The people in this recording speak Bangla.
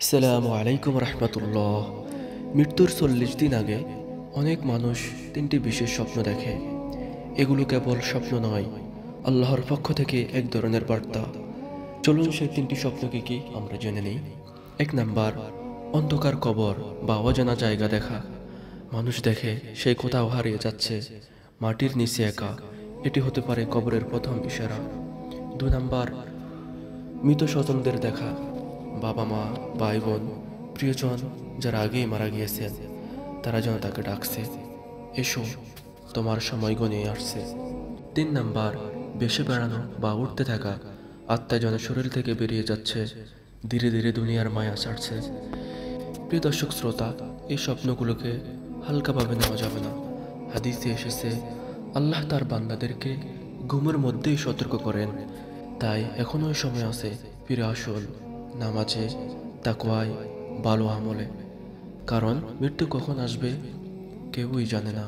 আসসালামু আলাইকুম রহমতুল্লাহ। মৃত্যুর 40 দিন আগে অনেক মানুষ তিনটি বিশেষ স্বপ্ন দেখে। এগুলো কেবল স্বপ্ন নয়, আল্লাহর পক্ষ থেকে এক ধরনের বার্তা। চলুন সেই তিনটি স্বপ্ন কি আমরা জেনে নিই। 1 নাম্বার, অন্ধকার কবর বা অজানা জায়গা দেখা। মানুষ দেখে সেই কোথাও হারিয়ে যাচ্ছে, মাটির নিচে একা। এটি হতে পারে কবরের প্রথম ইশারা। 2 নাম্বার, মৃত স্বজনদের দেখা। বাবা মা, ভাই বোন, প্রিয়জন যারা আগেই মারা গিয়েছেন, তারা যেন তাকে ডাকছে, এসো, তোমার সময় গনিয়ে আসছে। 3 নাম্বার, বেশি বেড়ানো বা উঠতে থাকা। আত্মা যেন শরীর থেকে বেরিয়ে যাচ্ছে, ধীরে ধীরে দুনিয়ার মায়া ছাড়ছে। প্রিয় দর্শক শ্রোতা, এই স্বপ্নগুলোকে হালকাভাবে নেওয়া যাবে না। হাদিসে এসেছে, আল্লাহ তার বান্দাদেরকে ঘুমের মধ্যেই সতর্ক করেন। তাই এখনো সময় আছে, ফিরে আসুন নামাজে, তাকওয়ায়, ভালো আমলে। কারণ মৃত্যু কখন আসবে কেউই জানে না।